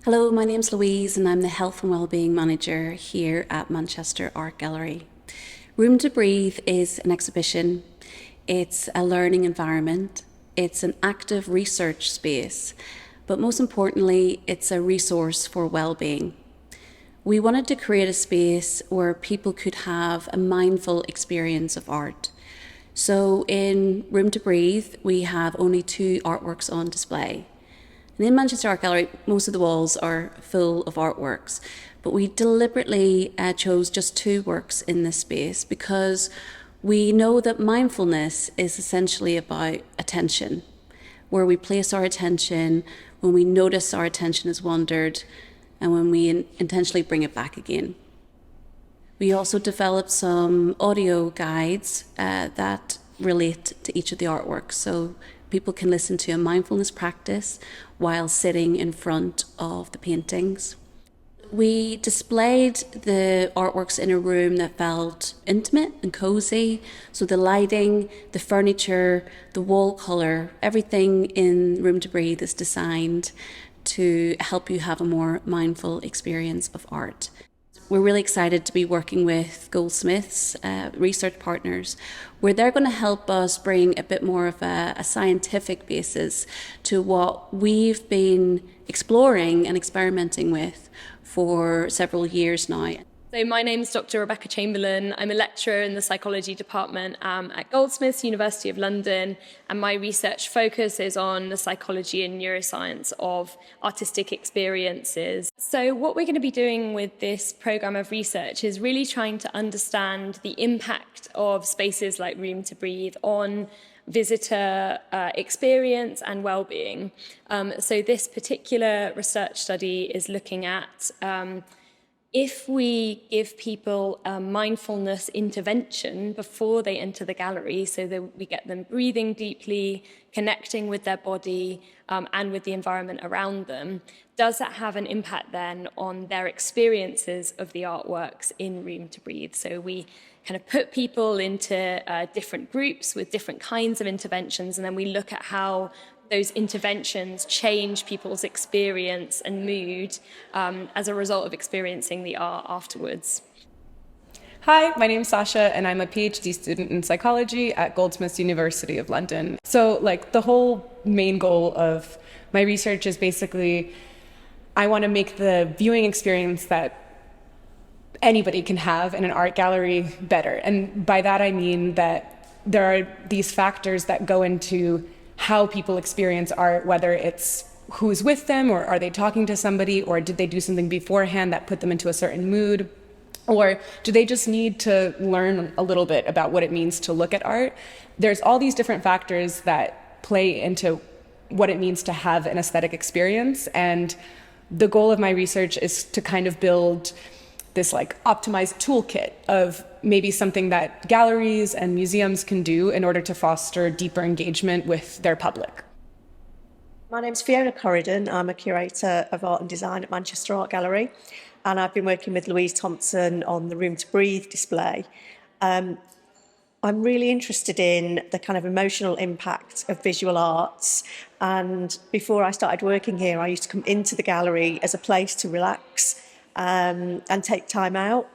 Hello, my name's Louise and I'm the Health and Wellbeing Manager here at Manchester Art Gallery. Room to Breathe is an exhibition, it's a learning environment, it's an active research space, but most importantly, it's a resource for wellbeing. We wanted to create a space where people could have a mindful experience of art. So in Room to Breathe, we have only 2 artworks on display. And in Manchester Art Gallery, most of the walls are full of artworks, but we deliberately chose just 2 works in this space because we know that mindfulness is essentially about attention, where we place our attention, when we notice our attention has wandered, and when we intentionally bring it back again. We also developed some audio guides that relate to each of the artworks, so people can listen to a mindfulness practice while sitting in front of the paintings. We displayed the artworks in a room that felt intimate and cozy, so the lighting, the furniture, the wall colour, everything in Room to Breathe is designed to help you have a more mindful experience of art. We're really excited to be working with Goldsmiths, research partners, where they're going to help us bring a bit more of a scientific basis to what we've been exploring and experimenting with for several years now. So my name's Dr. Rebecca Chamberlain. I'm a lecturer in the psychology department at Goldsmiths University of London, and my research focus is on the psychology and neuroscience of artistic experiences. So what we're going to be doing with this programme of research is really trying to understand the impact of spaces like Room to Breathe on visitor experience and well-being. So this particular research study is looking at if we give people a mindfulness intervention before they enter the gallery, so that we get them breathing deeply, connecting with their body and with the environment around them, does that have an impact then on their experiences of the artworks in Room to Breathe? So we kind of put people into different groups with different kinds of interventions, and then we look at how those interventions change people's experience and mood as a result of experiencing the art afterwards. Hi, my name's Sasha, and I'm a PhD student in psychology at Goldsmiths University of London. So, the whole main goal of my research is basically I want to make the viewing experience that anybody can have in an art gallery better. And by that I mean that there are these factors that go into how people experience art, whether it's who's with them, or are they talking to somebody, or did they do something beforehand that put them into a certain mood, or do they just need to learn a little bit about what it means to look at art? There's all these different factors that play into what it means to have an aesthetic experience, and the goal of my research is to kind of build this optimized toolkit of maybe something that galleries and museums can do in order to foster deeper engagement with their public. My name's Fiona Corydon. I'm a curator of art and design at Manchester Art Gallery, and I've been working with Louise Thompson on the Room to Breathe display. I'm really interested in the kind of emotional impact of visual arts, and before I started working here, I used to come into the gallery as a place to relax and take time out.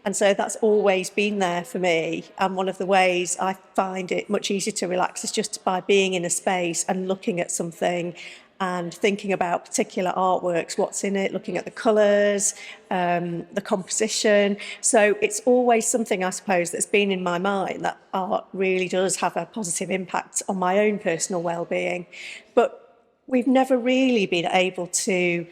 And so that's always been there for me. And one of the ways I find it much easier to relax is just by being in a space and looking at something and thinking about particular artworks, what's in it, looking at the colours, the composition. So it's always something, I suppose, that's been in my mind, that art really does have a positive impact on my own personal well-being. But we've never really been able to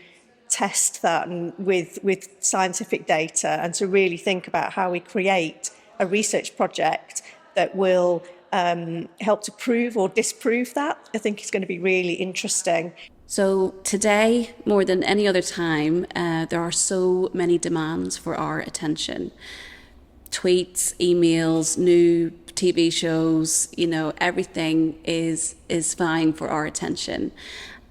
test that with scientific data, and to really think about how we create a research project that will help to prove or disprove that. I think it's going to be really interesting. So today, more than any other time, there are so many demands for our attention. Tweets, emails, new TV shows, everything is vying for our attention.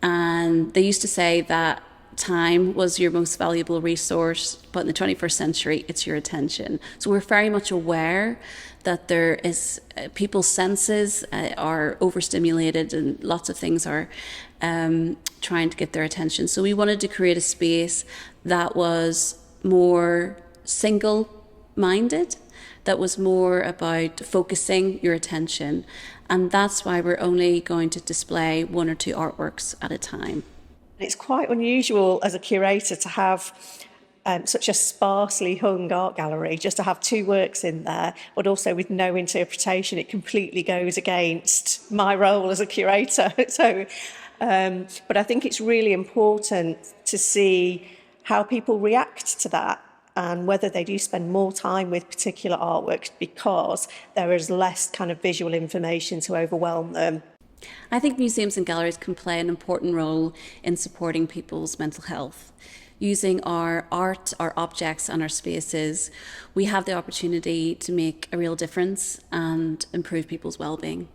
And they used to say that time was your most valuable resource, but in the 21st century, it's your attention. So we're very much aware that there is people's senses are overstimulated and lots of things are trying to get their attention. So we wanted to create a space that was more single-minded, that was more about focusing your attention. And that's why we're only going to display 1 or 2 artworks at a time. It's quite unusual as a curator to have such a sparsely hung art gallery, just to have 2 works in there, but also with no interpretation. It completely goes against my role as a curator. So, but I think it's really important to see how people react to that and whether they do spend more time with particular artworks because there is less kind of visual information to overwhelm them. I think museums and galleries can play an important role in supporting people's mental health. Using our art, our objects and our spaces, we have the opportunity to make a real difference and improve people's well-being.